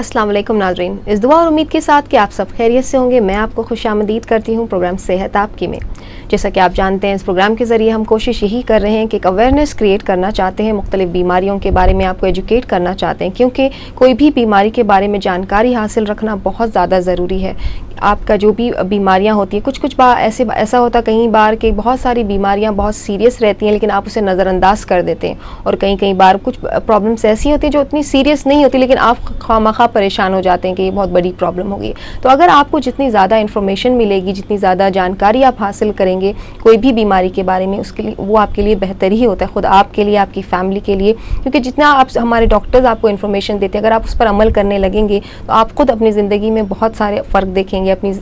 अस्सलाम वालेकुम नाज़रीन, इस दुआ और उम्मीद के साथ कि आप सब खैरियत से होंगे, मैं आपको खुशामदीद करती हूँ प्रोग्राम सेहत आपकी में। जैसा कि आप जानते हैं, इस प्रोग्राम के ज़रिए हम कोशिश यही कर रहे हैं कि एक अवेयरनेस क्रिएट करना चाहते हैं, मुख्तलिफ बीमारियों के बारे में आपको एजुकेट करना चाहते हैं, क्योंकि कोई भी बीमारी के बारे में जानकारी हासिल रखना बहुत ज़्यादा ज़रूरी है। आपका जो भी बीमारियां होती हैं, कुछ बार ऐसा होता है कई बार कि बहुत सारी बीमारियां बहुत सीरियस रहती हैं, लेकिन आप उसे नज़रअंदाज कर देते हैं, और कई बार कुछ प्रॉब्लम्स ऐसी होती हैं जो उतनी सीरियस नहीं होती, लेकिन आप खामखा परेशान हो जाते हैं कि ये बहुत बड़ी प्रॉब्लम होगी। तो अगर आपको जितनी ज़्यादा इन्फॉर्मेशन मिलेगी, जितनी ज़्यादा जानकारी आप हासिल करेंगे कोई भी बीमारी के बारे में, उसके लिए वो आपके लिए बेहतर ही होता है, खुद आपके लिए, आपकी फैमिली के लिए। क्योंकि जितना आप हमारे डॉक्टर्स आपको इन्फॉर्मेशन देते हैं, अगर आप उस पर अमल करने लगेंगे तो आप खुद अपनी ज़िंदगी में बहुत सारे फ़र्क देखेंगे, अपनी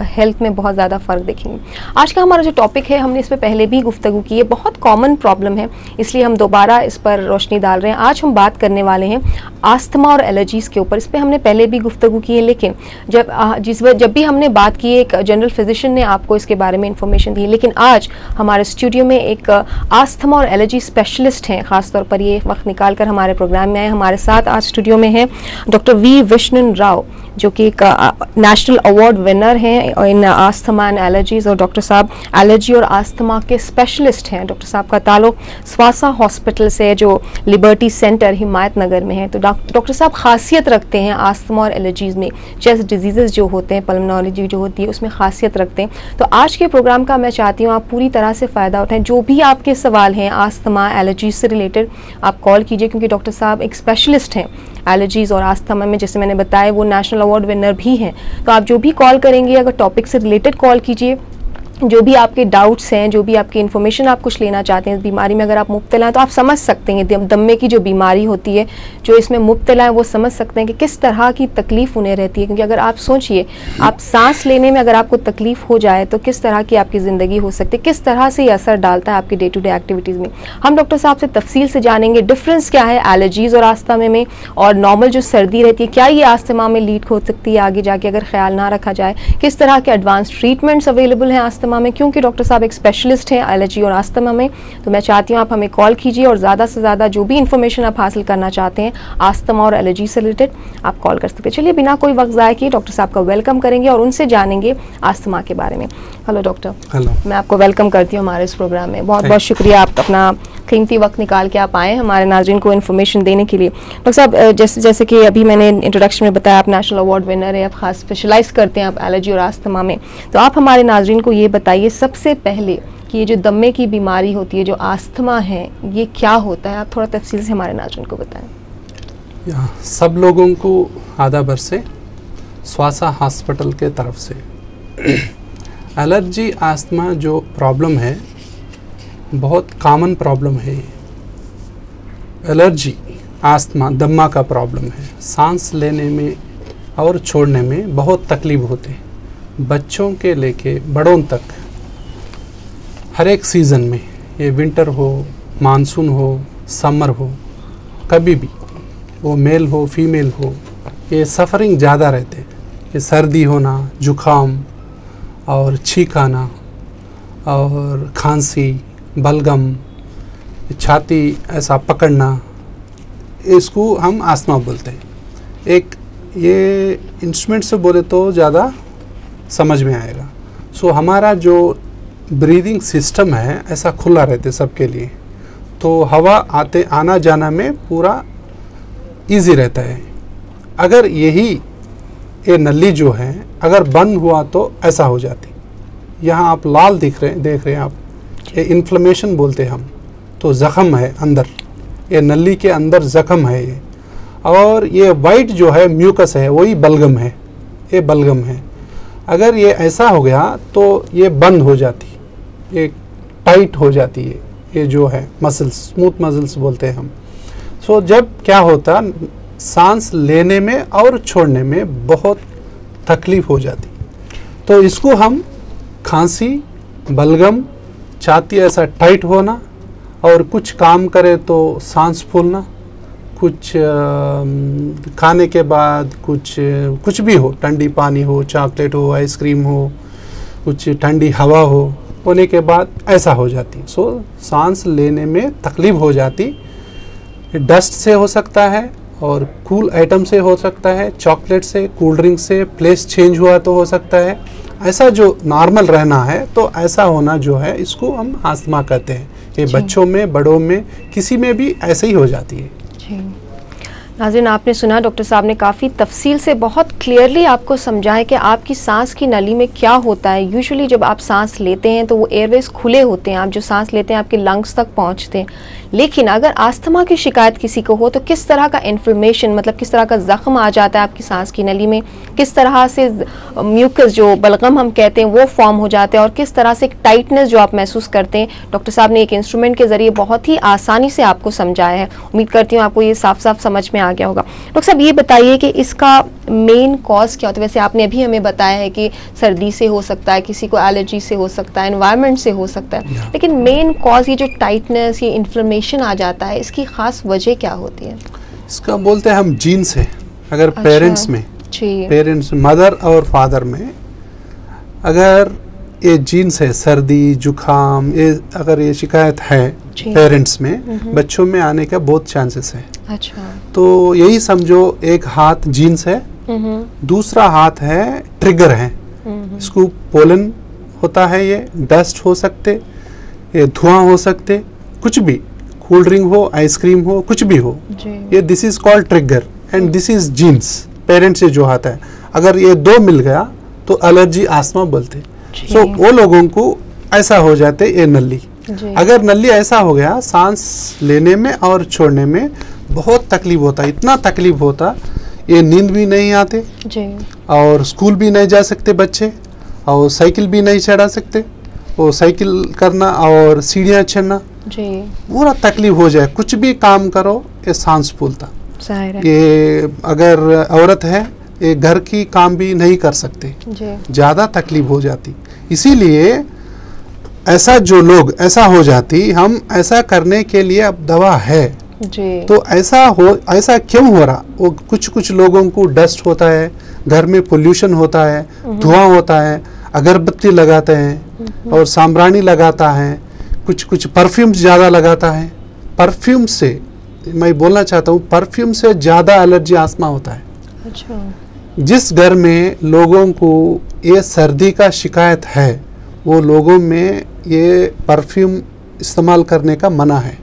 हेल्थ में बहुत ज़्यादा फ़र्क देखेंगे। आज का हमारा जो टॉपिक है, हमने इस पर पहले भी गुफ्तगू की है, बहुत कॉमन प्रॉब्लम है, इसलिए हम दोबारा इस पर रोशनी डाल रहे हैं। आज हम बात करने वाले हैं आस्थमा और एलर्जीज़ के ऊपर। इस पर हमने पहले भी गुफ्तगू की है, लेकिन जब भी हमने बात की है, एक जनरल फिजिशियन ने आपको इसके बारे में इंफॉर्मेशन दी है, लेकिन आज हमारे स्टूडियो में एक आस्थमा और एलर्जी स्पेशलिस्ट हैं, ख़ासतौर पर ये वक्त निकाल कर हमारे प्रोग्राम में आए। हमारे साथ आज स्टूडियो में हैं डॉक्टर वी विष्णु राव, जो कि एक नेशनल अवार्ड विनर हैं इन आस्थमा एंड एलर्जीज़, और डॉक्टर साहब एलर्जी और आस्थमा के स्पेशलिस्ट हैं। डॉक्टर साहब का ताल्लुक स्वासा हॉस्पिटल से, जो लिबर्टी सेंटर हिमायत नगर में है। तो डॉक्टर साहब खासियत रखते हैं आस्थमा और एलर्जीज़ में, चेस्ट डिजीज़ जो होते हैं, पल्मोनोलॉजी जो होती है, उसमें खासियत रखते हैं। तो आज के प्रोग्राम का मैं चाहती हूँ आप पूरी तरह से फ़ायदा उठाएं। जो भी आपके सवाल हैं आस्थमा एलर्जी से रिलेटेड, आप कॉल कीजिए, क्योंकि डॉक्टर साहब एक स्पेशलिस्ट हैं एलर्जीज़ और आस्थमा में। जैसे मैंने बताया, वो नेशनल अवार्ड विनर भी हैं। तो आप जो भी कॉल करेंगे, अगर टॉपिक से रिलेटेड कॉल कीजिए, जो भी आपके डाउट्स हैं, जो भी आपकी इन्फॉर्मेशन आप कुछ लेना चाहते हैं इस बीमारी में, अगर आप मुब्तला हैं तो आप समझ सकते हैं दमे की जो बीमारी होती है, जो इसमें मुब्तला है वो समझ सकते हैं कि किस तरह की तकलीफ़ उन्हें रहती है। क्योंकि अगर आप सोचिए, आप सांस लेने में अगर आपको तकलीफ़ हो जाए तो किस तरह की आपकी ज़िंदगी हो सकती है, किस तरह से ये असर डालता है आपकी डे टू डे एक्टिविटीज़ में। हम डॉक्टर साहब से तफसील से जानेंगे डिफरेंस क्या है एलर्जीज़ और आस्थमा में, और नॉर्मल जो सर्दी रहती है, क्या ये आस्थमा में लीड हो सकती है आगे जाके अगर ख्याल ना रखा जाए, किस तरह के एडवांस ट्रीटमेंट्स अवेलेबल हैं आस्थमा में, क्योंकि डॉक्टर साहब एक स्पेशलिस्ट हैं एलर्जी और आस्थमा में। तो मैं चाहती हूँ आप हमें कॉल कीजिए, और ज़्यादा से ज़्यादा जो भी इन्फॉर्मेशन आप हासिल करना चाहते हैं आस्थमा और एलर्जी से रिलेटेड, आप कॉल कर सकते हैं। चलिए बिना कोई वक्त ज़ाया किए डॉक्टर साहब का वेलकम करेंगे और उनसे जानेंगे आस्थमा के बारे में। Hello doctor. हेलो। मैं आपको वेलकम करती हूँ हमारे इस प्रोग्राम में। बहुत बहुत शुक्रिया, आप अपना कीमती वक्त निकाल के आप आए हमारे नाज़रीन को इन्फॉर्मेशन देने के लिए। डॉक्टर साहब, जैसे कि अभी मैंने इंट्रोडक्शन में बताया, आप नेशनल अवार्ड विनर है, आप खास स्पेशलाइज करते हैं आप एलर्जी और आस्थमा में। तो आप हमारे नाज़रीन को ये बताइए सबसे पहले कि ये जो दमे की बीमारी होती है, जो आस्थमा है, ये क्या होता है? आप थोड़ा तफसील से हमारे नाज़रीन को बताएं। सब लोगों को आदाब से स्वासा हॉस्पिटल के तरफ से एलर्जी आस्थमा जो प्रॉब्लम है, बहुत कॉमन प्रॉब्लम है। एलर्जी आस्थमा दमा का प्रॉब्लम है, सांस लेने में और छोड़ने में बहुत तकलीफ होते हैं, बच्चों के लेके बड़ों तक। हर एक सीज़न में, ये विंटर हो, मानसून हो, समर हो, कभी भी, वो मेल हो फीमेल हो, ये सफ़रिंग ज़्यादा रहते हैं। ये सर्दी होना, जुखाम और छींक आना और खांसी, बलगम, छाती ऐसा पकड़ना, इसको हम आस्थमा बोलते हैं। एक ये इंस्ट्रूमेंट से बोले तो ज़्यादा समझ में आएगा। सो हमारा जो ब्रीदिंग सिस्टम है ऐसा खुला रहते सबके लिए, तो हवा आना जाना में पूरा इजी रहता है। अगर यही ये नली जो है अगर बंद हुआ तो ऐसा हो जाती। यहाँ आप लाल देख रहे हैं आप, ये इन्फ्लेमेशन बोलते हैं हम, तो ज़ख़म है अंदर, ये नली के अंदर ज़ख़म है ये, और ये वाइट जो है म्यूकस है, वही बलगम है, ये बलगम है। अगर ये ऐसा हो गया तो ये बंद हो जाती, ये टाइट हो जाती है, ये जो है मसल्स, स्मूथ मसल्स बोलते हैं हम। सो जब क्या होता, सांस लेने में और छोड़ने में बहुत तकलीफ हो जाती। तो इसको हम खांसी, बलगम, छाती ऐसा टाइट होना और कुछ काम करे तो सांस फूलना, कुछ खाने के बाद कुछ भी हो, ठंडी पानी हो, चॉकलेट हो, आइसक्रीम हो, कुछ ठंडी हवा हो, होने के बाद ऐसा हो जाती। सो सांस लेने में तकलीफ हो जाती। डस्ट से हो सकता है और कूल आइटम से हो सकता है, चॉकलेट से, कोल्ड ड्रिंक से, प्लेस चेंज हुआ तो हो सकता है। ऐसा जो नॉर्मल रहना है तो ऐसा होना जो है इसको हम अस्थमा कहते हैं। ये बच्चों में, बड़ों में, किसी में भी ऐसे ही हो जाती है। जी नाज़रीन, आपने सुना डॉक्टर साहब ने काफ़ी तफसील से बहुत क्लियरली आपको समझाया कि आपकी सांस की नली में क्या होता है। यूजुअली जब आप सांस लेते हैं तो वो एयरवेज खुले होते हैं, आप जो सांस लेते हैं आपके लंग्स तक पहुंचते हैं। लेकिन अगर अस्थमा की शिकायत किसी को हो तो किस तरह का इन्फ्लेमेशन, मतलब किस तरह का ज़ख्म आ जाता है आपकी सांस की नली में, किस तरह से म्यूकस जो बलगम हम कहते हैं वो फॉर्म हो जाते हैं और किस तरह से एक टाइटनेस जो आप महसूस करते हैं, डॉक्टर साहब ने एक इंस्ट्रूमेंट के ज़रिए बहुत ही आसानी से आपको समझाया है। उम्मीद करती हूँ आपको ये साफ साफ समझ में आ गया होगा। डॉक्टर साहब ये बताइए कि इसका मेन कॉज क्या होता है? वैसे आपने अभी हमें बताया है कि सर्दी से हो सकता है, किसी को एलर्जी से हो सकता है, एनवायरनमेंट से हो सकता है, लेकिन मेन कॉज ये जो टाइटनेस, ये इन्फ्लेमेशन आ जाता है, इसकी खास वजह क्या होती है? इसका बोलते हैं हम जीन से। अगर पेरेंट्स में, पेरेंट्स मदर और फादर में अगर ये जीन्स है, सर्दी, जुखाम, ये अगर ये शिकायत है पेरेंट्स में, बच्चों में आने का बहुत चांसेस है। अच्छा। तो यही समझो, एक हाथ जीन्स है, दूसरा हाथ है ट्रिगर है। इसको पोलन होता है, ये डस्ट हो सकते, ये धुआं हो सकते, कुछ भी, कोल्ड ड्रिंक हो, आइसक्रीम हो, कुछ भी हो, ये this is called trigger and this is genes. Parents से जो आता है, अगर ये दो मिल गया तो एलर्जी, आस्थमा बोलते। सो वो लोगों को ऐसा हो जाते ये नली। अगर नली ऐसा हो गया, सांस लेने में और छोड़ने में बहुत तकलीफ होता, इतना तकलीफ होता, ये नींद भी नहीं आते और स्कूल भी नहीं जा सकते बच्चे, और साइकिल भी नहीं चढ़ा सकते। वो साइकिल करना और सीढ़ियाँ चढ़ना पूरा तकलीफ हो जाए, कुछ भी काम करो ये सांस फूलता। ये अगर औरत है, ये घर की काम भी नहीं कर सकते, ज़्यादा तकलीफ हो जाती। इसीलिए ऐसा जो लोग ऐसा हो जाती, हम ऐसा करने के लिए अब दवा है जी। तो ऐसा क्यों हो रहा? वो कुछ लोगों को डस्ट होता है, घर में पोल्यूशन होता है, धुआं होता है, अगरबत्ती लगाते हैं और साम्राणी लगाता है, कुछ परफ्यूम ज़्यादा लगाता है। परफ्यूम से मैं बोलना चाहता हूँ, परफ्यूम से ज़्यादा एलर्जी, आस्थमा होता है। अच्छा। जिस घर में लोगों को ये सर्दी का शिकायत है, वो लोगों में ये परफ्यूम इस्तेमाल करने का मना है।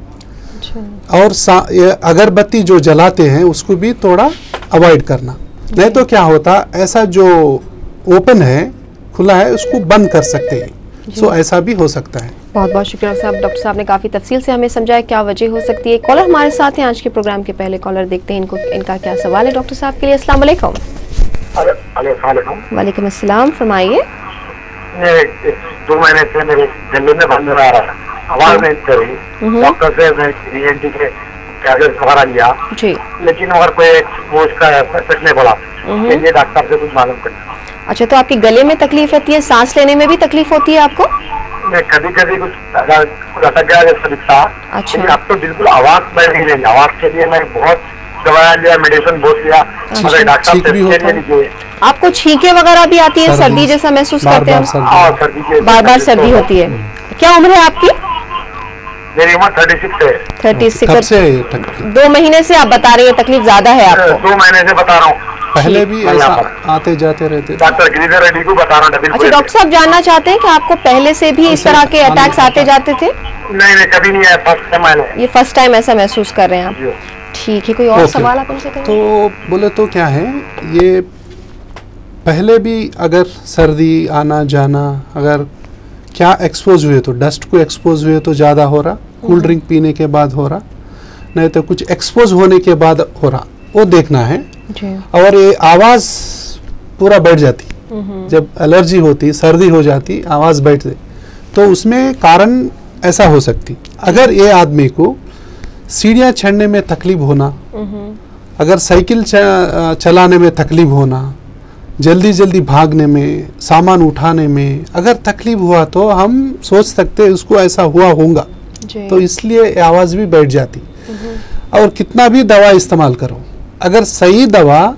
अच्छा। और ये अगरबत्ती जो जलाते हैं उसको भी थोड़ा अवॉइड करना। नहीं तो क्या होता, ऐसा जो ओपन है, खुला है, उसको बंद कर सकते हैं। सो ऐसा भी हो सकता है। बहुत बहुत शुक्रिया साहब। डॉक्टर साहब ने काफ़ी तफसील से हमें समझाया क्या वजह हो सकती है। कॉलर हमारे साथ हैं आज के प्रोग्राम के पहले कॉलर, देखते हैं इनका क्या सवाल है डॉक्टर साहब के लिए। अस्सलाम वालेकुम। वालेकुम अस्सलाम, फरमाइए। 2 महीने से मेरे गले में बंद आ रहा है, आवाज नहीं कर रही। डॉक्टर से मैं ENT के टैबलेट वगैरह लिया जी, लेकिन अगर कोई वो उसका इफेक्ट नहीं पड़ा, इसलिए डॉक्टर से कुछ मालूम करना। अच्छा, तो आपके गले में तकलीफ रहती है, सांस लेने में भी तकलीफ होती है आपको? कभी कभी कुछ अटक गया जैसा दिखता। अच्छा। अब तो बिल्कुल आवाज मैं नहीं लेनी। आवाज के लिए मैं बहुत दवाया लिया, मेडिसिन बहुत लिया, मगर डॉक्टर से आपको छींके वगैरह भी आती है, सर्दी जैसा महसूस करते हैं? बार बार सर्दी होती है। क्या उम्र है आपकी? मेरी उम्र 36 है। 36 से 2 महीने से आप बता रही हैं तकलीफ ज्यादा है आपको? 2 महीने से बता रहा हूँ। पहले भी ऐसा आते जाते रहते? डॉक्टर गिरिधर रेड्डी को बता रहा हूँ। अच्छा, डॉक्टर साहब जानना चाहते हैं कि आपको पहले से भी इस तरह के अटैक्स आते जाते थे? नहीं, कभी नहीं आया, फर्स्ट टाइम आया। ये फर्स्ट टाइम ऐसा महसूस कर रहे हैं आप? ठीक है, कोई और सवाल आप उनसे करें? तो बोले तो क्या है, ये पहले भी अगर सर्दी आना जाना, अगर क्या एक्सपोज हुए तो डस्ट को एक्सपोज हुए तो ज़्यादा हो रहा, कोल्ड ड्रिंक पीने के बाद हो रहा, नहीं तो कुछ एक्सपोज होने के बाद हो रहा, वो देखना है जी। और ये आवाज़ पूरा बैठ जाती, जब एलर्जी होती, सर्दी हो जाती, आवाज़ बैठती, तो उसमें कारण ऐसा हो सकती। अगर ये आदमी को सीढ़ियाँ चढ़ने में तकलीफ होना, अगर साइकिल चलाने में तकलीफ होना, जल्दी जल्दी भागने में, सामान उठाने में अगर तकलीफ हुआ तो हम सोच सकते हैं उसको ऐसा हुआ होगा, तो इसलिए आवाज़ भी बैठ जाती। और कितना भी दवा इस्तेमाल करो, अगर सही दवा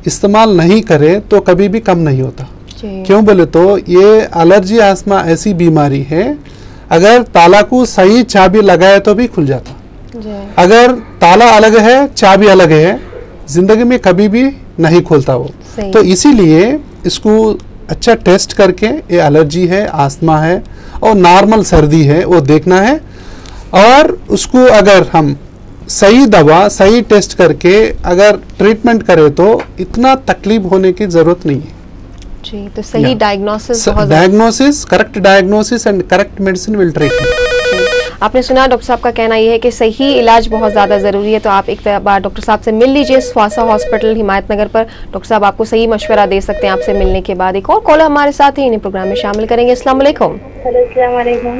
इस्तेमाल नहीं करे तो कभी भी कम नहीं होता। क्यों बोले तो ये एलर्जी अस्थमा ऐसी बीमारी है, अगर ताला को सही चाबी लगाए तो भी खुल जाता, अगर ताला अलग है चाबी अलग है जिंदगी में कभी भी नहीं खोलता वो। तो इसीलिए इसको अच्छा टेस्ट करके ये एलर्जी है, अस्थमा है और नॉर्मल सर्दी है वो देखना है, और उसको अगर हम सही दवा सही टेस्ट करके अगर ट्रीटमेंट करें तो इतना तकलीफ होने की जरूरत नहीं है जी। तो सही diagnosis, correct diagnosis and correct medicine will treat. आपने सुना डॉक्टर साहब का कहना यह है कि सही इलाज बहुत ज़्यादा ज़रूरी है, तो आप एक बार डॉक्टर साहब से मिल लीजिए स्वासा हॉस्पिटल हिमायत नगर पर। डॉक्टर साहब आपको सही मशवरा दे सकते हैं आपसे मिलने के बाद। एक और कॉलर हमारे साथ ही इन्हें प्रोग्राम में शामिल करेंगे। अस्सलाम वालेकुम।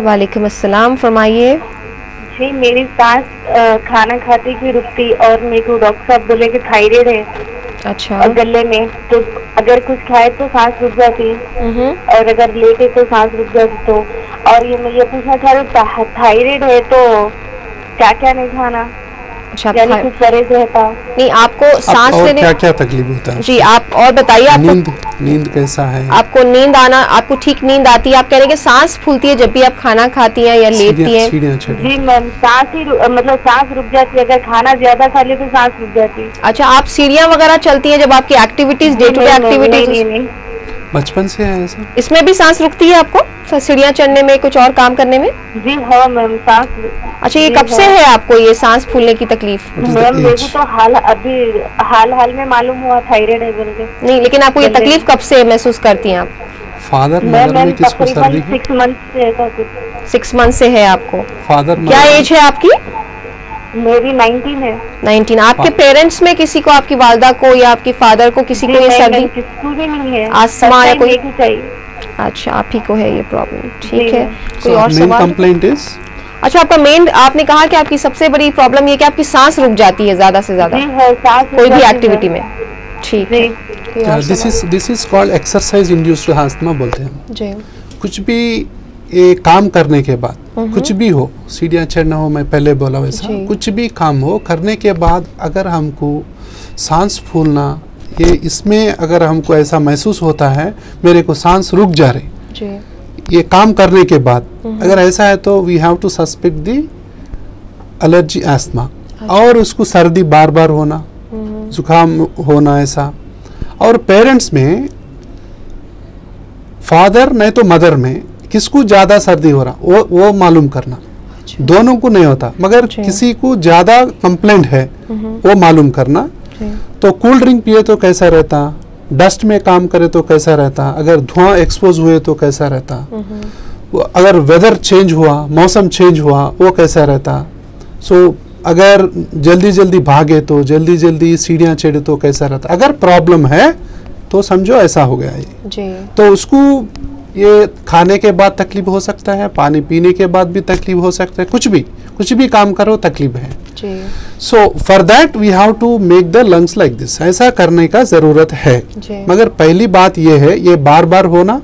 वालेकुम अस्सलाम, फरमाइए। जी, मेरी सास खाना खाते की रुकती और मेरे को डॉक्टर साहब बोले कि थायराइड है। अच्छा। और गले में तो अगर कुछ खाए तो सांस रुक जाती और अगर लेटे तो सांस रुक जाती। तो और मैं ये पूछना चाह रही हूँ थायराइड है तो क्या क्या नहीं खाना? अच्छा, यानी कुछ परहेज रहता नहीं आपको सांस लेने क्या क्या तकलीफ होता है? जी आप और बताइए। आपको नींद कैसा है? आपको नींद आना, आपको ठीक नींद आती है? आप कह रहे हैं कि सांस फूलती है जब भी आप खाना खाती हैं या लेटती हैं? जी मैम, सांस ही मतलब सांस रुक जाती है, अगर खाना ज्यादा खा ले तो सांस रुक जाती है। अच्छा, आप सीढ़ियाँ वगैरह चलती हैं जब आपकी activities, day to day activities? बचपन से है ऐसा? इसमें भी सांस रुकती है आपको सीढ़ियाँ चढ़ने में, कुछ और काम करने में? जी हाँ मैम, सांस। अच्छा, ये कब से है आपको ये सांस फूलने की तकलीफ? मैम मेरे को तो हाल में मालूम हुआ थायराइड है बोल के। नहीं, लेकिन आपको ये तकलीफ कब से महसूस करती हैं आप? फादर मदर में किसको सर्दी? 6 मंथ से ऐसा कुछ। 6 मंथ से है आपको? फादर क्या एज है आपकी? मेरी 19 है। 19। आपके पेरेंट्स में किसी को, आपकी वालदा को या आपके फादर को किसी को ये सर्दी, किसको भी नहीं है, अस्थमा या कोई? चाहिए। अच्छा, आप ही को है ये प्रॉब्लम, ठीक है। कोई और सवाल? Complaint is? अच्छा, आपका मेन, आपने कहा कि आपकी सबसे बड़ी प्रॉब्लम ये कि आपकी सांस रुक जाती है ज्यादा से ज्यादा कोई भी एक्टिविटी में, ठीक है। This is called exercise induced asthma बोलते हैं जी। कुछ भी ये काम करने के बाद, कुछ भी हो, सीढ़ियाँ चढ़ना हो, मैं पहले बोला वैसा, कुछ भी काम हो करने के बाद अगर हमको सांस फूलना, ये इसमें अगर हमको ऐसा महसूस होता है मेरे को सांस रुक जा रही ये काम करने के बाद, अगर ऐसा है तो we have to suspect the allergy asthma. और उसको सर्दी बार बार होना, जुकाम होना ऐसा। और पेरेंट्स में फादर नहीं तो मदर में किसको ज्यादा सर्दी हो रहा वो मालूम करना। दोनों को नहीं होता, मगर किसी को ज्यादा कंप्लेंट है वो मालूम करना। तो कूल ड्रिंक पिए तो कैसा रहता, डस्ट में काम करे तो कैसा रहता, अगर धुआं एक्सपोज हुए तो कैसा रहता, अगर वेदर चेंज हुआ, मौसम चेंज हुआ वो कैसा रहता। सो अगर जल्दी जल्दी भागे तो, जल्दी जल्दी सीढ़ियाँ चढ़े तो कैसा रहता। अगर प्रॉब्लम है तो समझो ऐसा हो गया ये। तो उसको ये खाने के बाद तकलीफ हो सकता है, पानी पीने के बाद भी तकलीफ हो सकता है, कुछ भी काम करो तकलीफ है। So for that we have to make the lungs like this. ऐसा करने का जरूरत है, मगर पहली बात ये है, ये बार बार होना,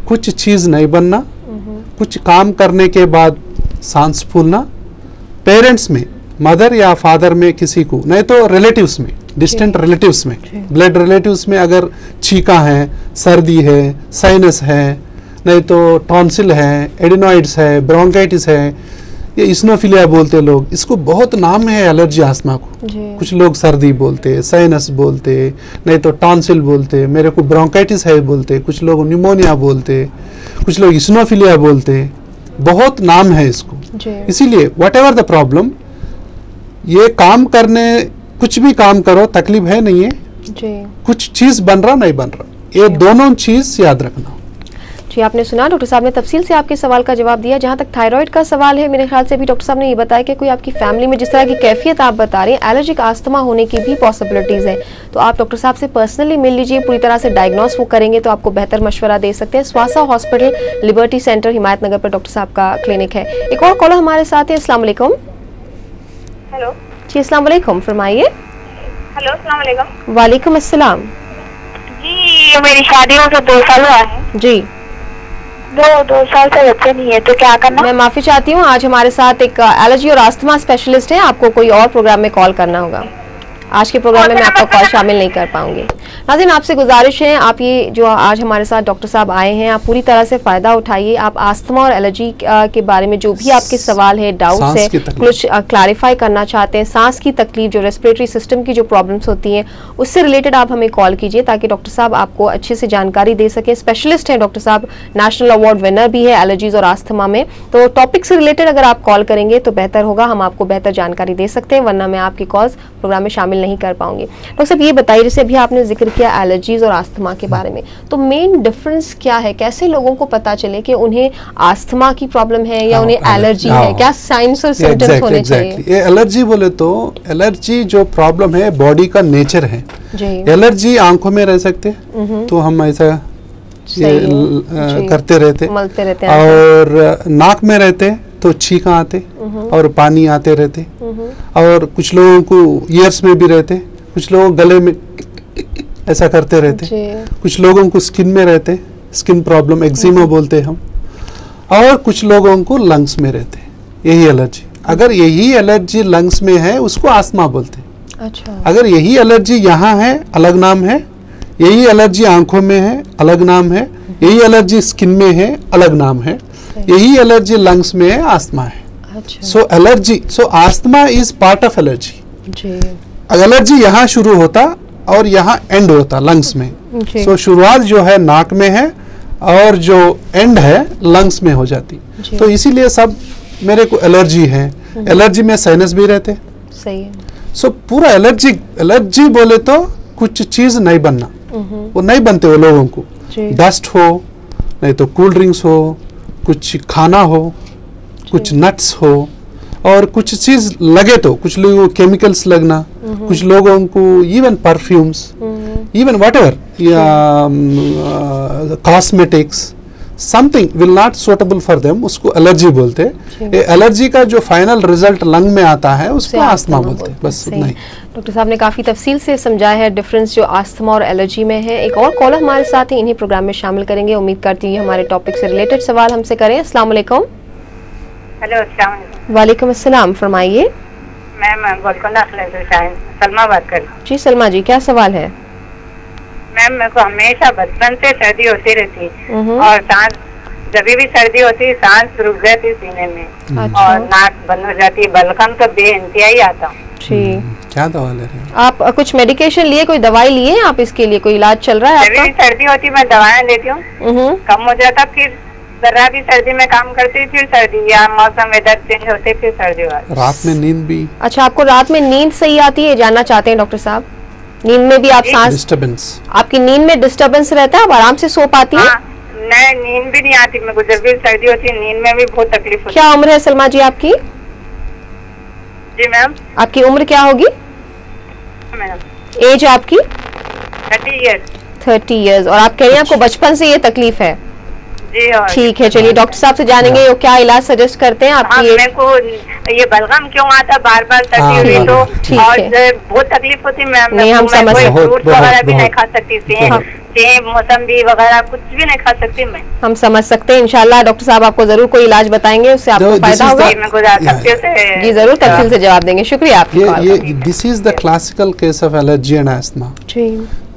कुछ चीज नहीं बनना, कुछ काम करने के बाद सांस फूलना, पेरेंट्स में, मदर या फादर में किसी को, नहीं तो रिलेटिव्स में, डिस्टेंट रिलेटिव्स में, ब्लड रिलेटिव्स में अगर छींका है, सर्दी है, साइनस है, नहीं तो टॉन्सिल है, एडिनॉइड्स है, ब्रोंकाइटिस है, ये इस्नोफिलिया बोलते लोग, इसको बहुत नाम है एलर्जी अस्थमा को। कुछ लोग सर्दी बोलते, साइनस बोलते, नहीं तो टॉन्सिल बोलते, मेरे को ब्रोंकाइटिस है बोलते, कुछ लोग न्यूमोनिया बोलते, कुछ लोग इस्नोफिलिया बोलते, बहुत नाम है इसको। इसीलिए व्हाट एवर द प्रॉब्लम, ये काम करने, कुछ भी काम करो तकलीफ है नहीं है, कुछ चीज बन रहा नहीं बन रहा, ये दोनों चीज याद रखना। जी, आपने सुना डॉक्टर साहब ने तफसील से आपके सवाल का जवाब दिया। जहाँ तक थायराइड का सवाल है, मेरे ख्याल से भी डॉक्टर साहब ने ये बताया कि कोई आपकी फैमिली में जिस तरह की कैफियत आप बता रहे हैं, एलर्जिक अस्थमा होने की भी पॉसिबिलिटीज़ है। तो आप डॉक्टर साहब से पर्सनली मिल लीजिए, पूरी तरह से डायग्नोस वो करेंगे तो आपको बेहतर मशवरा दे सकते हैं। स्वासा हॉस्पिटल, लिबर्टी सेंटर, हिमायत नगर पर डॉक्टर साहब का क्लिनिक है। एक और कॉलर हमारे साथ है। अस्सलाम वालेकुम। हेलो जी, अस्सलाम वालेकुम, फरमाइए। हेलो, अस्सलाम वालेकुम। वालेकुम अस्सलाम। जी ये मेरी शादी हो तो 2 साल हुआ है जी। 2 साल से बच्चे नहीं है, तो क्या करना? मैं माफी चाहती हूँ, आज हमारे साथ एक एलर्जी और अस्थमा स्पेशलिस्ट है, आपको कोई और प्रोग्राम में कॉल करना होगा। आज के प्रोग्राम में मैं आपका कॉल शामिल नहीं कर पाऊंगी। नाज़रीन, आपसे गुजारिश है, आप ये जो आज हमारे साथ डॉक्टर साहब आए हैं, आप पूरी तरह से फ़ायदा उठाइए। आप अस्थमा और एलर्जी के बारे में जो भी आपके सवाल है, डाउट्स है, कुछ क्लैरिफाई करना चाहते हैं, सांस की तकलीफ, जो रेस्पिरेटरी सिस्टम की जो प्रॉब्लम्स होती हैं, उससे रिलेटेड आप हमें कॉल कीजिए ताकि डॉक्टर साहब आपको अच्छे से जानकारी दे सकें। स्पेशलिस्ट हैं डॉक्टर साहब, नेशनल अवार्ड विनर भी है एलर्जीज और अस्थमा में। तो टॉपिक से रिलेटेड अगर आप कॉल करेंगे तो बेहतर होगा, हम आपको बेहतर जानकारी दे सकते हैं, वरना मैं आपकी कॉल्स प्रोग्राम में शामिल नहीं कर पाऊंगी। डॉक्टर साहब, ये बताइए, जैसे अभी आपने जिक्र किया एलर्जीज और अस्थमा के बारे में, तो मेन डिफरेंस क्या है? कैसे लोगों को पता चले कि उन्हें अस्थमा की प्रॉब्लम है या उन्हें एलर्जी है? क्या साइंस और सिम्टम्स होने चाहिए? ये एलर्जी बोले तो एलर्जी जो प्रॉब्लम है बॉडी का नेचर है। एलर्जी आंखों में रह सकते हैं, तो हम ऐसा करते रहते, मलते रहते, और नाक में रहते तो छींका आते और पानी आते रहते, और कुछ लोगों को ईयर्स में भी रहते, कुछ लोग गले में ऐसा करते रहते, कुछ लोगों को स्किन में रहते, स्किन प्रॉब्लम एक्जिमा बोलते हम, और कुछ लोगों को लंग्स में रहते। यही एलर्जी, अगर यही एलर्जी लंग्स में है उसको अस्थमा बोलते। अच्छा। अगर यही एलर्जी यहाँ है अलग नाम है, यही एलर्जी आंखों में है अलग नाम है, यही एलर्जी स्किन में है अलग नाम है, यही एलर्जी लंग्स में है अस्थमा है। So allergy, so asthma is part of allergy. Allergy यहाँ शुरू होता और यहाँ एंड होता लंग्स में। सो शुरुआत जो है नाक में है और जो एंड है लंग्स में हो जाती। तो इसीलिए सब मेरे को एलर्जी है। एलर्जी में साइनस भी रहते। सही है। सो पूरा एलर्जी बोले तो कुछ चीज नहीं बनना, वो नहीं बनते वो लोगों को। डस्ट हो, नहीं तो कूल ड्रिंक्स हो, कुछ खाना हो, कुछ नट्स हो, और कुछ चीज लगे तो कुछ लोगों को केमिकल्स लगना, कुछ लोगों को even perfumes, even whatever, cosmetics, something will not suitable for them, उसको एलर्जी बोलते हैं। एलर्जी का जो फाइनल रिजल्ट लंग में आता है उसको अस्थमा बोलते हैं। बस उतना ही। डॉक्टर साहब ने काफी तफसील से समझाया है डिफरेंस जो अस्थमा और एलर्जी में है। एक और कॉलर हमारे साथ है, इन्हीं प्रोग्राम में शामिल करेंगे। उम्मीद करती हूँ हमारे टॉपिक से रिलेटेड सवाल हमसे करें। अस्सलाम वालेकुम। हेलो, अस्सलाम वालेकुम। वालेकुम अस्सलाम, फरमाइए। मैं गोलकोंडा से सलमा बात कर रही हूँ। जी सलमा जी, क्या सवाल है? मैम, मेरे को हमेशा बचपन से सर्दी होती रहती, और सांस जब भी सर्दी होती सांस रुक जाती सीने में, और नाक बंद हो जाती, बलगम तो बेइंतहाई आता। क्या दवा ले रहे हैं आप? कुछ मेडिकेशन लिए, कोई दवाई लिए आप? इसके लिए कोई इलाज चल रहा है आपका? जब भी सर्दी होती मैं दवाएं लेती हूँ, कम हो जाता, फिर जरा भी सर्दी में काम करती, फिर सर्दी, या मौसम वेदर चेंज होते फिर सर्दी हुआ। रात में नींद भी? अच्छा, आपको रात में नींद सही आती है, जानना चाहते हैं डॉक्टर साहब? नींद में भी आप सांस डिस्टर्बेंस, आपकी नींद में डिस्टर्बेंस रहता है, आप आराम से सो पाती है? नहीं, नींद भी नहीं आती मेरे को, जब भी सर्दी होती है नींद में भी बहुत तकलीफ होती है। क्या उम्र है सलमा जी आपकी? जी मैम। आपकी उम्र क्या होगी? एज आपकी? 30 इयर्स। और आप कह रही हैं आपको बचपन से ये तकलीफ है? जी। ठीक है, चलिए डॉक्टर साहब से जानेंगे वो क्या इलाज सजेस्ट करते हैं आपकी। मेरे को ये बलगम क्यों आता बार बार सर्दी हुई तो, और बहुत तकलीफ होती मैम। नहीं, हम समझ फ्रूट वगैरह भी नहीं खा सकती, सेब मौसम्बी वगैरह कुछ भी नहीं खा सकती मैं। हम समझ सकते हैं, इंशाल्लाह डॉक्टर साहब आपको जरूर कोई इलाज बताएंगे, उससे आपको फायदा होगा। जी जरूर तफसील से जवाब देंगे। शुक्रिया आपकी। This is the classical case of allergy and asthma.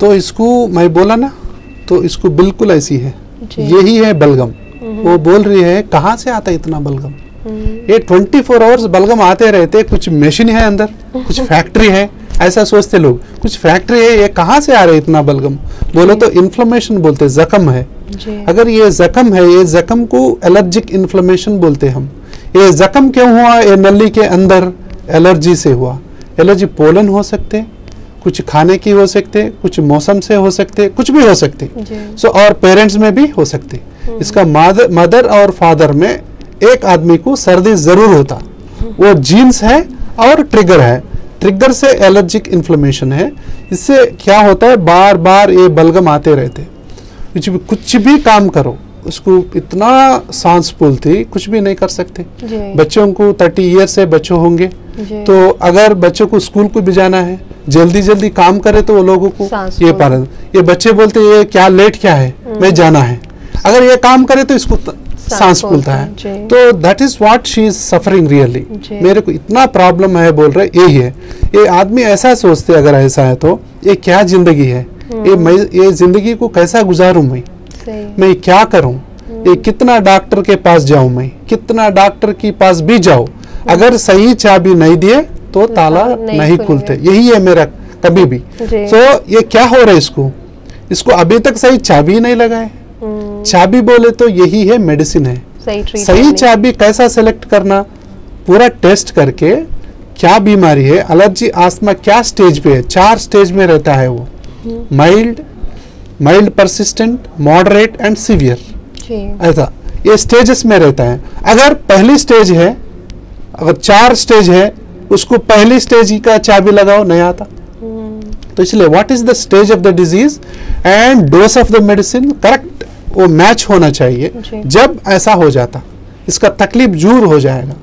तो इसको मैं बोला ना, तो इसको बिल्कुल ऐसी है, यही है बलगम। वो बोल रही है कहाँ से आता है इतना बलगम? ये 24 आवर्स बलगम आते रहते, कुछ मशीन है अंदर, कुछ फैक्ट्री है, ऐसा सोचते लोग, कुछ फैक्ट्री है, ये कहाँ से आ रहा है इतना बलगम? बोलो तो इन्फ्लेमेशन बोलते, जख्म है। अगर ये जख्म है, ये जख्म को एलर्जिक इन्फ्लेमेशन बोलते हम। ये जख्म क्यों हुआ? ये नली के अंदर एलर्जी से हुआ। एलर्जी पोलन हो सकते, कुछ खाने की हो सकते, कुछ मौसम से हो सकते, कुछ भी हो सकते। सो और पेरेंट्स में भी हो सकते। इसका मदर और फादर में एक आदमी को सर्दी जरूर होता, वो जीन्स है और ट्रिगर है। ट्रिगर से एलर्जिक इन्फ्लेमेशन है। इससे क्या होता है, बार बार ये बलगम आते रहते। कुछ भी काम करो उसको इतना सांस फूलती, कुछ भी नहीं कर सकते। बच्चों को 30 ईयर से बच्चों होंगे, तो अगर बच्चों को स्कूल को भी जाना है जल्दी जल्दी काम करे तो वो लोगों को ये पार, ये बच्चे बोलते ये क्या लेट क्या है, मैं जाना है, अगर ये काम करे तो इसको सांस फूलता है। तो that is what she is suffering really. मेरे को इतना प्रॉब्लम है बोल रहे, यही है। ये आदमी ऐसा सोचते अगर ऐसा है तो ये क्या जिंदगी है, ये जिंदगी को कैसा गुजारूं मैं क्या करूं, ये कितना डॉक्टर के पास जाऊं, मैं कितना डॉक्टर के पास भी जाऊं, अगर सही चाबी नहीं दिए तो ताला नहीं खुलते। यही है मेरा कभी भी। तो ये क्या हो रहा है, इसको अभी तक सही चाबी नहीं लगाए। चाबी बोले तो यही है, मेडिसिन है। सही चाबी कैसा सेलेक्ट करना, पूरा टेस्ट करके क्या बीमारी है, एलर्जी आस्थमा क्या स्टेज पे है, 4 स्टेज में रहता है वो, mild persistent, moderate and severe, ऐसा ये स्टेजेस में रहता है। अगर पहली स्टेज है, अगर 4 स्टेज है, उसको पहली स्टेज का चाबी लगाओ, नहीं आता। तो इसलिए what is the stage of the disease and dose of the medicine correct वो मैच होना चाहिए। जब ऐसा हो जाता इसका तकलीफ दूर हो जाएगा।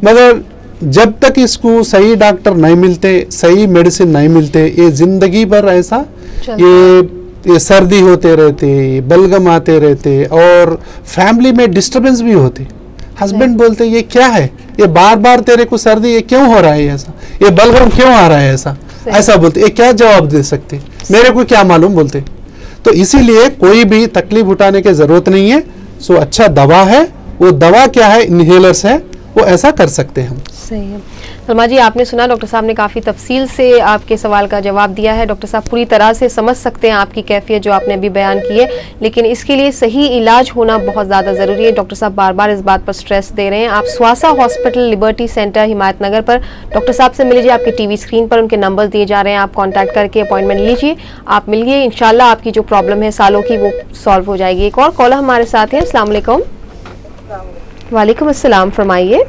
मगर जब तक इसको सही डॉक्टर नहीं मिलते, सही मेडिसिन नहीं मिलते, ये जिंदगी भर ऐसा ये सर्दी होते रहते, बलगम आते रहते, और फैमिली में डिस्टरबेंस भी होते। हस्बैंड बोलते ये क्या है, ये बार बार तेरे को सर्दी, ये क्यों हो रहा है ऐसा, ये बलगम क्यों आ रहा है ऐसा बोलते। ये क्या जवाब दे सकते, मेरे को क्या मालूम बोलते। तो इसीलिए कोई भी तकलीफ उठाने की जरूरत नहीं है। सो अच्छा दवा है, वो दवा क्या है, इनहेलर्स है, वो ऐसा कर सकते हैं हम। सही है। सलमा जी, आपने सुना डॉक्टर साहब ने काफ़ी तफसील से आपके सवाल का जवाब दिया है। डॉक्टर साहब पूरी तरह से समझ सकते हैं आपकी कैफियत जो आपने अभी बयान की है, लेकिन इसके लिए सही इलाज होना बहुत ज़्यादा ज़रूरी है। डॉक्टर साहब बार बार इस बात पर स्ट्रेस दे रहे हैं। आप स्वासा हॉस्पिटल, लिबर्टी सेंटर, हिमायत नगर पर डॉक्टर साहब से मिल लीजिए। आपके टीवी स्क्रीन पर उनके नंबर दिए जा रहे हैं, आप कॉन्टैक्ट करके अपॉइंटमेंट लीजिए, आप मिलिए। इंशाल्लाह आपकी जो प्रॉब्लम है सालों की, वो सॉल्व हो जाएगी। एक और कॉलर हमारे साथ है। अस्सलाम वालेकुम। वालेकुम अस्सलाम, फरमाइए।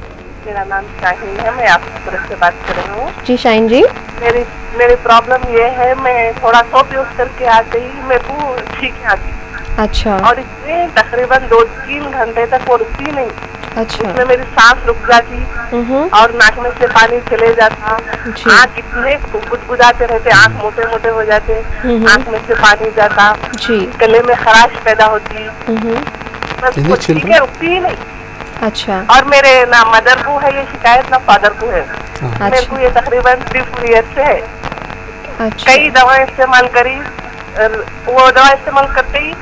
मेरा नाम शाहीन है, मैं आपकी से बात कर रही हूँ। जी शाहीन जी। मेरी प्रॉब्लम ये है, मैं थोड़ा सोप यूज करके आते ही मेरे को ठीक आती। अच्छा। और इसमें तकरीबन 2-3 घंटे तक वो रुकती नहीं। अच्छा। इसमें मेरी सांस रुक जाती और नाक में से पानी चले जाता, आँख इतने गुदगुदाते रहते, आँख मोटे मोटे हो जाते, आँख में से पानी जाता, गले में खराश पैदा होती, ठीक है, रुकती ही नहीं। अच्छा। और मेरे ना मदर को है ये शिकायत, ना फादर को है। अच्छा। मेरे को ये तकरीबन 3-4 ईयर से है। अच्छा। कई दवाएं इस्तेमाल करी, वो दवा इस्तेमाल करते ही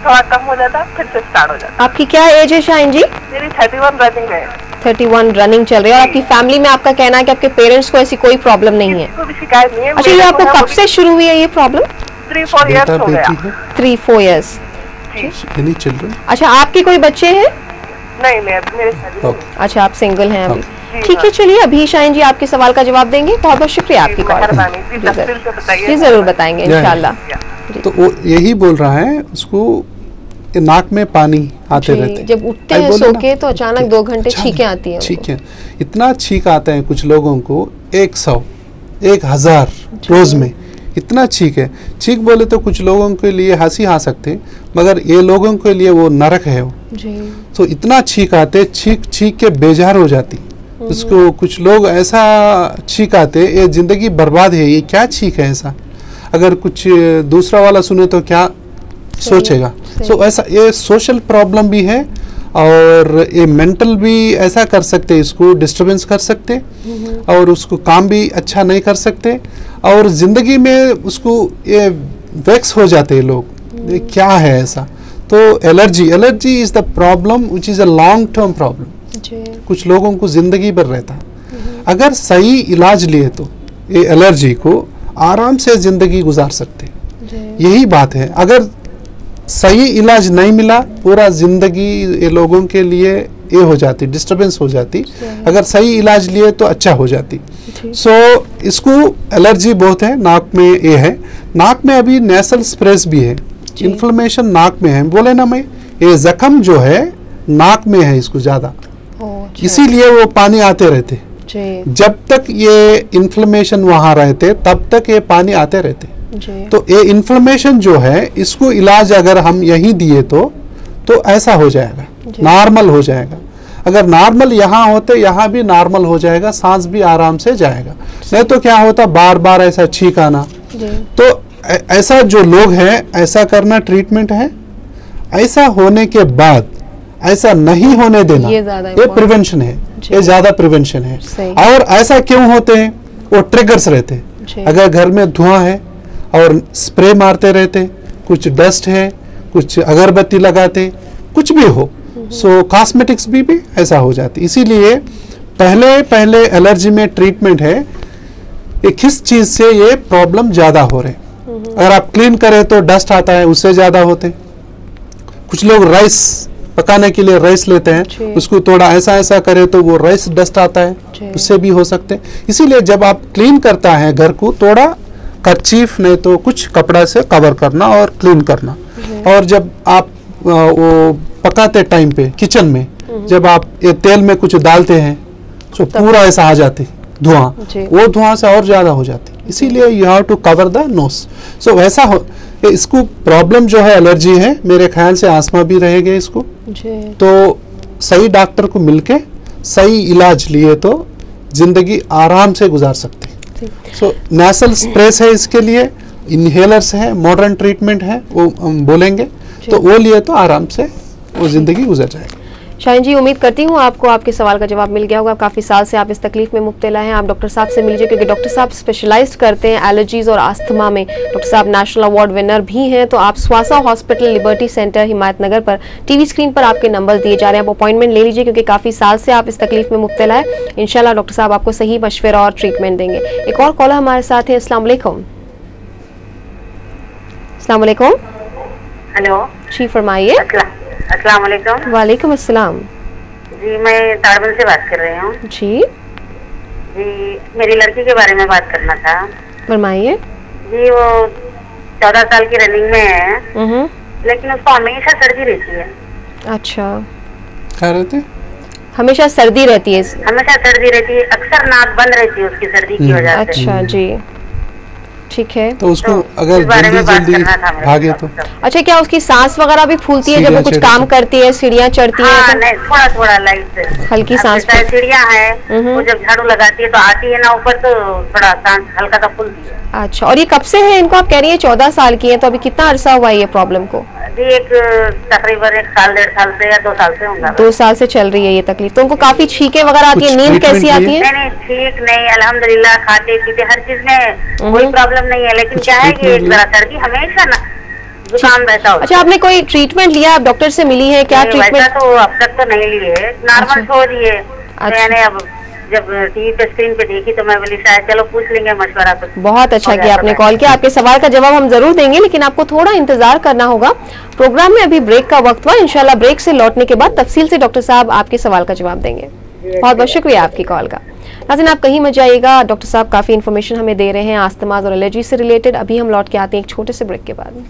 थोड़ा कम हो जाता, फिर से स्टार्ट हो जाता। आपकी क्या एज है शाहीन जी? मेरी 31 रनिंग है। 31 रनिंग चल रही है। और आपकी फैमिली में आपका कहना है कि आपके पेरेंट्स को ऐसी कोई प्रॉब्लम नहीं है? कोई शिकायत नहीं है। अच्छा, ये आपको कब से शुरू हुई है ये प्रॉब्लम? 3-4 ईयर्स हो गया। 3-4 ईयर्स। अच्छा, आपके कोई बच्चे हैं? नहीं, मेरे साथ। अच्छा, आप सिंगल हैं अभी। ठीक है, चलिए अभी शाहीन जी आपके सवाल का जवाब देंगे। बहुत बहुत शुक्रिया आपकी कॉल। जी जरूर बताएंगे इंशाल्लाह। तो वो यही बोल रहा है, उसको नाक में पानी आते रहते हैं। जब उठते हैं सो के तो अचानक 2 घंटे छींकें आती हैं। छींकें इतना छींक आता है कुछ लोगों को, 100-1000 रोज में इतना छींक है। छींक बोले तो कुछ लोगों के लिए हंसी आ सकते हैं, मगर ये लोगों के लिए वो नरक है वो। तो इतना छींक आते, छींक के बेजार हो जाती उसको। कुछ लोग ऐसा छींक आते, ये जिंदगी बर्बाद है, ये क्या छींक है ऐसा। अगर कुछ दूसरा वाला सुने तो क्या सोचेगा। सो ऐसा ये सोशल प्रॉब्लम भी है, और ये मेंटल भी ऐसा कर सकते, इसको डिस्टरबेंस कर सकते, और उसको काम भी अच्छा नहीं कर सकते, और जिंदगी में उसको ये वेक्स हो जाते हैं लोग। ये क्या है ऐसा। तो allergy is the problem which is a long term problem. कुछ लोगों को जिंदगी भर रहता है। अगर सही इलाज लिए तो ये एलर्जी को आराम से जिंदगी गुजार सकते। यही बात है। अगर सही इलाज नहीं मिला, पूरा जिंदगी ये लोगों के लिए ये हो जाती, डिस्टरबेंस हो जाती। अगर सही इलाज लिए तो अच्छा हो जाती। सो इसको एलर्जी बहुत है, नाक में ये है। नाक में अभी नेसल स्प्रेस भी है, इन्फ्लेमेशन नाक में है। बोले ना मैं, ये जख्म जो है नाक में है इसको ज्यादा, इसीलिए वो पानी आते रहते। जब तक ये इन्फ्लेमेशन वहां रहते तब तक ये पानी आते रहते। तो ये इन्फ्लेमेशन जो है, इसको इलाज अगर हम यही दिए तो ऐसा हो जाएगा, नॉर्मल हो जाएगा। अगर नॉर्मल यहाँ होते, यहाँ भी नॉर्मल हो जाएगा, सांस भी आराम से जाएगा। नहीं तो क्या होता, बार बार ऐसा छींक आना। तो ऐसा जो लोग हैं, ऐसा करना ट्रीटमेंट है। ऐसा होने के बाद ऐसा नहीं होने देना, ये प्रिवेंशन है, ये ज्यादा प्रिवेंशन है। और ऐसा क्यों होते हैं, वो ट्रिगर्स रहते हैं। अगर घर में धुआं है और स्प्रे मारते रहते, कुछ डस्ट है, कुछ अगरबत्ती लगाते, कुछ भी हो, सो कॉस्मेटिक्स भी ऐसा हो जाती। इसीलिए पहले एलर्जी में ट्रीटमेंट है कि किस चीज से ये प्रॉब्लम ज्यादा हो रहे। अगर आप क्लीन करें तो डस्ट आता है, उससे ज्यादा होते। कुछ लोग राइस पकाने के लिए राइस लेते हैं, उसको थोड़ा ऐसा करे तो वो राइस डस्ट आता है, उससे भी हो सकते हैं। इसीलिए जब आप क्लीन करता है घर को, थोड़ा कर्चीफ नहीं तो कुछ कपड़ा से कवर करना और क्लीन करना। और जब आप वो पकाते टाइम पे किचन में जब आप ये तेल में कुछ डालते हैं तो पूरा ऐसा आ जाती धुआं, वो धुआं से और ज्यादा हो जाती। इसीलिए you have to cover the nose. So वैसा हो, इसको प्रॉब्लम जो है एलर्जी है, मेरे ख्याल से आस्थमा भी रहेगा इसको। तो सही डॉक्टर को मिलके सही इलाज लिए तो जिंदगी आराम से गुजार सकते हैं। सो नेसल स्प्रेस है, इसके लिए इनहेलर्स है, मॉडर्न ट्रीटमेंट है, वो हम बोलेंगे, तो वो लिए तो आराम से वो जिंदगी गुजर जाएगी। शाहीन जी, उम्मीद करती हूँ आपको आपके सवाल का जवाब मिल गया होगा। काफ़ी साल से आप इस तकलीफ में मुब्तला हैं, आप डॉक्टर साहब से मिलीजिए, क्योंकि डॉक्टर साहब स्पेशलाइज करते हैं एलर्जीज और आस्थमा में। डॉक्टर साहब नेशनल अवार्ड विनर भी हैं। तो आप स्वासा हॉस्पिटल, लिबर्टी सेंटर, हिमायत नगर पर टीवी स्क्रीन पर आपके नंबर दिए जा रहे हैं, आप अपॉइंटमेंट ले लीजिए, क्योंकि काफ़ी साल से आप इस तकलीफ में मुब्तला है। इंशाल्लाह डॉक्टर साहब आपको सही मशवरा और ट्रीटमेंट देंगे। एक और कॉलर हमारे साथ है। अस्सलाम वालेकुम। अस्सलाम वालेकुम। हेलो जी, फरमाइए। अस्सलाम वालेकुम। वालेकुम अस्सलाम जी, मैं ताड़बल से बात कर रही हूँ। जी जी, मेरी लड़की के बारे में बात करना था। फरमाइए। जी, वो 14 साल की रनिंग में है, लेकिन उसको हमेशा सर्दी रहती है। अच्छा, क्या रहते? हमेशा सर्दी रहती है? हमेशा सर्दी रहती है, अक्सर नाक बंद रहती है उसकी सर्दी की वजह से। अच्छा जी, ठीक है। तो उसको अगर जल्दी भागे तो अच्छा, क्या उसकी सांस वगैरह भी फूलती है जब वो कुछ काम करती है, सीढ़ियाँ चढ़ती है? हाँ, नहीं, थोड़ा थोड़ा लाइट हल्की सांस। सीढ़ियाँ है, वो जब झाड़ू लगाती है तो आती है ना ऊपर, तो थोड़ा सांस हल्का सा फूलती है। अच्छा, और ये कब से है इनको? आप कह रही है 14 साल की है, तो अभी कितना अरसा हुआ है ये प्रॉब्लम को? जी, एक तकरीबन 1 साल 1.5 साल से या 2 साल से होगा। 2 साल से चल रही है ये तकलीफ। तो उनको काफी छींके वगैरह आती है, नींद कैसी आती है? नहीं, ठीक नहीं, अल्हम्दुलिल्लाह, खाते पीते हर चीज में कोई प्रॉब्लम नहीं है, लेकिन क्या है कि एक जरा सर्दी हमेशा ना जुकाम रहता हो। अच्छा, आपने कोई ट्रीटमेंट लिया? आप डॉक्टर से मिली है क्या? ट्रीटमेंट तो अब तक तो नहीं लिए, नॉर्मल छोड़ दिए। मैंने अब जब टीवी पे स्क्रीन पे देखी तो मैं बोली शायद चलो पूछ लेंगे मशवरा। तो बहुत अच्छा किया आपने कॉल किया। आपके सवाल का जवाब हम जरूर देंगे, लेकिन आपको थोड़ा इंतजार करना होगा। प्रोग्राम में अभी ब्रेक का वक्त हुआ, इंशाल्लाह ब्रेक से लौटने के बाद तफसील से डॉक्टर साहब आपके सवाल का जवाब देंगे। बहुत बहुत शुक्रिया आपकी कॉल का। नाज़रीन, आप कहीं मत जाइएगा, डॉक्टर साहब काफी इन्फॉर्मेशन हमें दे रहे हैं आस्थमा और एलर्जी से रिलेटेड। अभी हम लौट के आते हैं एक छोटे से ब्रेक के बाद।